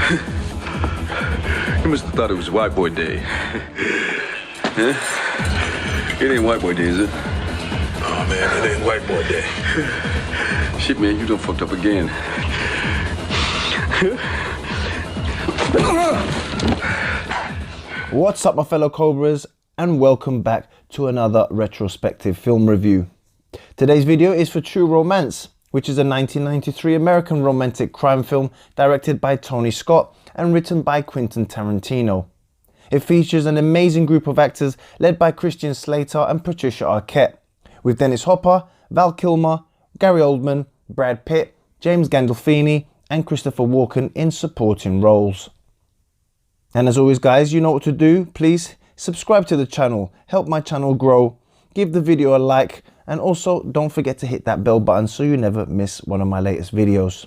You must have thought it was White Boy Day. Huh? It ain't White Boy Day, is it? Oh, man, it ain't White Boy Day. Shit, man, you done fucked up again. What's up, my fellow Cobras, and welcome back to another retrospective film review. Today's video is for True Romance, which is a 1993 American romantic crime film directed by Tony Scott and written by Quentin Tarantino. It features an amazing group of actors led by Christian Slater and Patricia Arquette, with Dennis Hopper, Val Kilmer, Gary Oldman, Brad Pitt, James Gandolfini and Christopher Walken in supporting roles. And as always guys, you know what to do. Please subscribe to the channel, help my channel grow, give the video a like, and also don't forget to hit that bell button so you never miss one of my latest videos.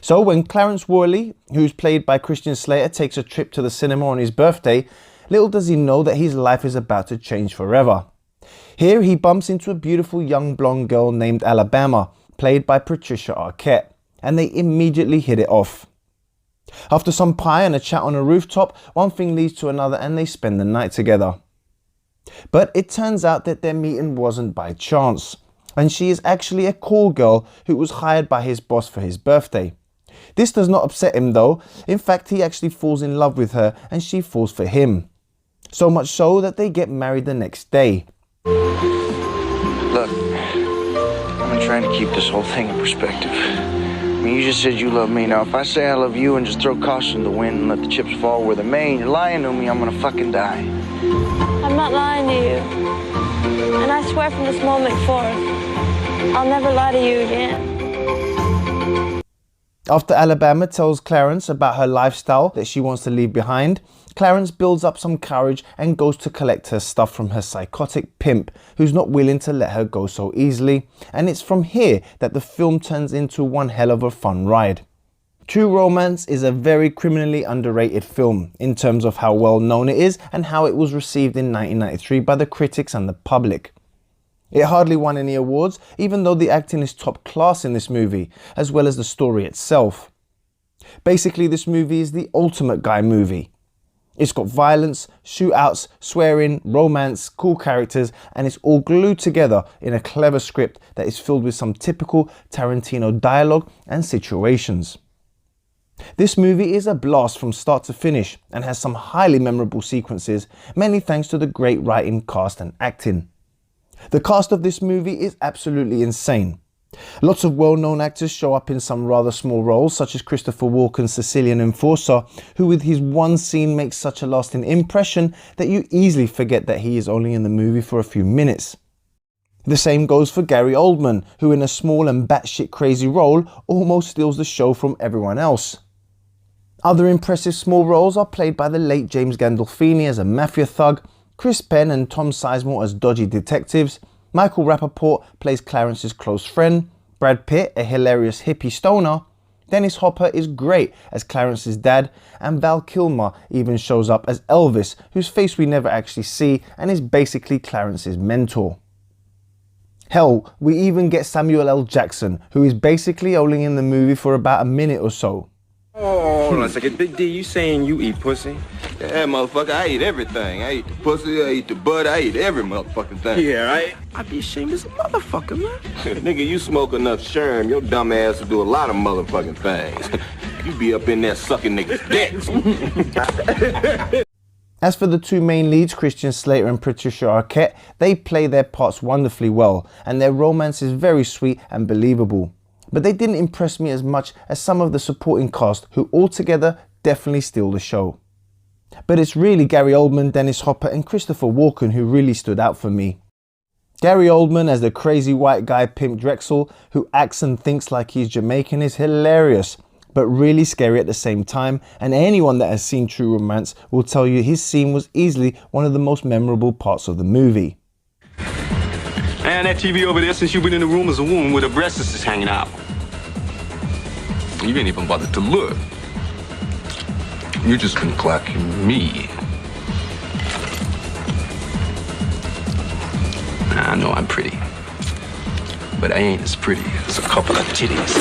So when Clarence Worley, who's played by Christian Slater, takes a trip to the cinema on his birthday, little does he know that his life is about to change forever. Here he bumps into a beautiful young blonde girl named Alabama, played by Patricia Arquette, and they immediately hit it off. After some pie and a chat on a rooftop, one thing leads to another and they spend the night together. But it turns out that their meeting wasn't by chance, and she is actually a call girl who was hired by his boss for his birthday. This does not upset him though. In fact, he actually falls in love with her and she falls for him. So much so that they get married the next day. Look, I've been trying to keep this whole thing in perspective. I mean, you just said you love me. Now, if I say I love you and just throw caution to the wind and let the chips fall where they may, and you're lying to me, I'm gonna fucking die. I'm not lying to you. And I swear from this moment forth, I'll never lie to you again. After Alabama tells Clarence about her lifestyle that she wants to leave behind, Clarence builds up some courage and goes to collect her stuff from her psychotic pimp, who's not willing to let her go so easily, and it's from here that the film turns into one hell of a fun ride. True Romance is a very criminally underrated film in terms of how well known it is and how it was received in 1993 by the critics and the public. It hardly won any awards, even though the acting is top class in this movie, as well as the story itself. Basically, this movie is the ultimate guy movie. It's got violence, shootouts, swearing, romance, cool characters, and it's all glued together in a clever script that is filled with some typical Tarantino dialogue and situations. This movie is a blast from start to finish and has some highly memorable sequences, mainly thanks to the great writing, cast and acting. The cast of this movie is absolutely insane. Lots of well-known actors show up in some rather small roles, such as Christopher Walken's Sicilian enforcer, who with his one scene makes such a lasting impression that you easily forget that he is only in the movie for a few minutes. The same goes for Gary Oldman, who in a small and batshit crazy role almost steals the show from everyone else. Other impressive small roles are played by the late James Gandolfini as a mafia thug, Chris Penn and Tom Sizemore as dodgy detectives, Michael Rappaport plays Clarence's close friend, Brad Pitt, a hilarious hippie stoner, Dennis Hopper is great as Clarence's dad, and Val Kilmer even shows up as Elvis, whose face we never actually see and is basically Clarence's mentor. Hell, we even get Samuel L. Jackson, who is basically only in the movie for about a minute or so. Oh, hold on a second. Big D, you saying you eat pussy? Yeah, motherfucker, I eat everything. I eat the pussy, I eat the butt, I eat every motherfucking thing. Yeah, right? I'd be ashamed as a motherfucker, man. Nigga, you smoke enough sherm, your dumb ass will do a lot of motherfucking things. You be up in there sucking niggas' dicks. As for the two main leads, Christian Slater and Patricia Arquette, they play their parts wonderfully well, and their romance is very sweet and believable. But they didn't impress me as much as some of the supporting cast, who altogether definitely steal the show. But it's really Gary Oldman, Dennis Hopper and Christopher Walken who really stood out for me. Gary Oldman as the crazy white guy Pimp Drexel, who acts and thinks like he's Jamaican, is hilarious, but really scary at the same time, and anyone that has seen True Romance will tell you his scene was easily one of the most memorable parts of the movie. Man, that TV over there, since you've been in the room, is a woman with her breasts is hanging out. You ain't even bothered to look. You just been clocking me. I know I'm pretty, but I ain't as pretty as a couple of titties.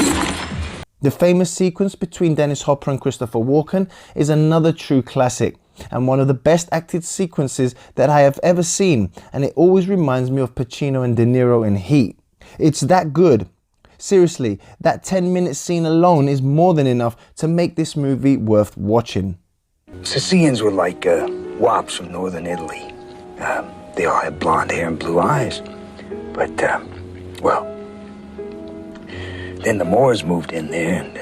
The famous sequence between Dennis Hopper and Christopher Walken is another true classic and one of the best acted sequences that I have ever seen, and it always reminds me of Pacino and De Niro in Heat. It's that good. Seriously, that 10-minute scene alone is more than enough to make this movie worth watching. Sicilians were like wops from northern Italy. They all had blonde hair and blue eyes. But, well, then the Moors moved in there and,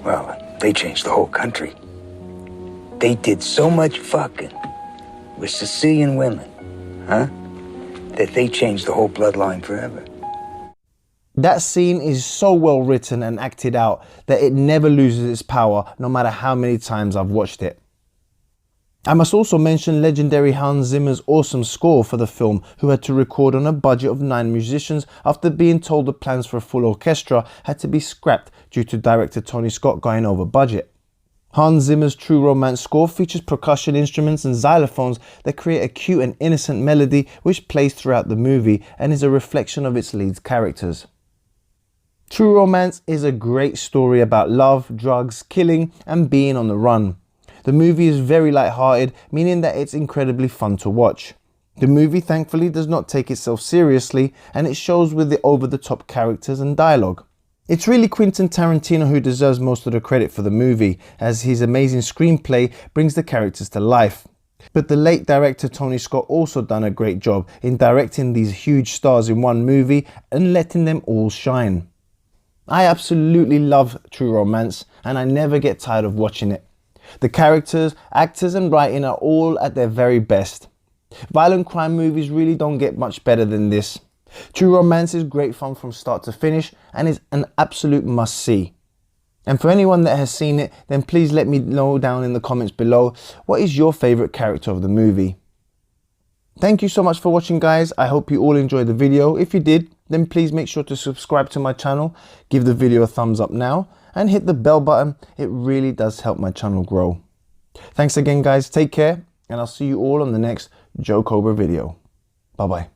well, they changed the whole country. They did so much fucking with Sicilian women, that they changed the whole bloodline forever. That scene is so well written and acted out that it never loses its power, no matter how many times I've watched it. I must also mention legendary Hans Zimmer's awesome score for the film, who had to record on a budget of 9 musicians after being told the plans for a full orchestra had to be scrapped due to director Tony Scott going over budget. Hans Zimmer's True Romance score features percussion instruments and xylophones that create a cute and innocent melody which plays throughout the movie and is a reflection of its lead characters. True Romance is a great story about love, drugs, killing and being on the run. The movie is very light-hearted, meaning that it's incredibly fun to watch. The movie thankfully does not take itself seriously, and it shows with the over-the-top characters and dialogue. It's really Quentin Tarantino who deserves most of the credit for the movie, as his amazing screenplay brings the characters to life. But the late director Tony Scott also done a great job in directing these huge stars in one movie and letting them all shine. I absolutely love True Romance, and I never get tired of watching it. The characters, actors and writing are all at their very best. Violent crime movies really don't get much better than this. True Romance is great fun from start to finish and is an absolute must-see. And for anyone that has seen it, then please let me know down in the comments below, what is your favourite character of the movie? Thank you so much for watching, guys. I hope you all enjoyed the video. If you did, then please make sure to subscribe to my channel, give the video a thumbs up now, and hit the bell button. It really does help my channel grow. Thanks again, guys. Take care, and I'll see you all on the next Joe Cobra video. Bye-bye.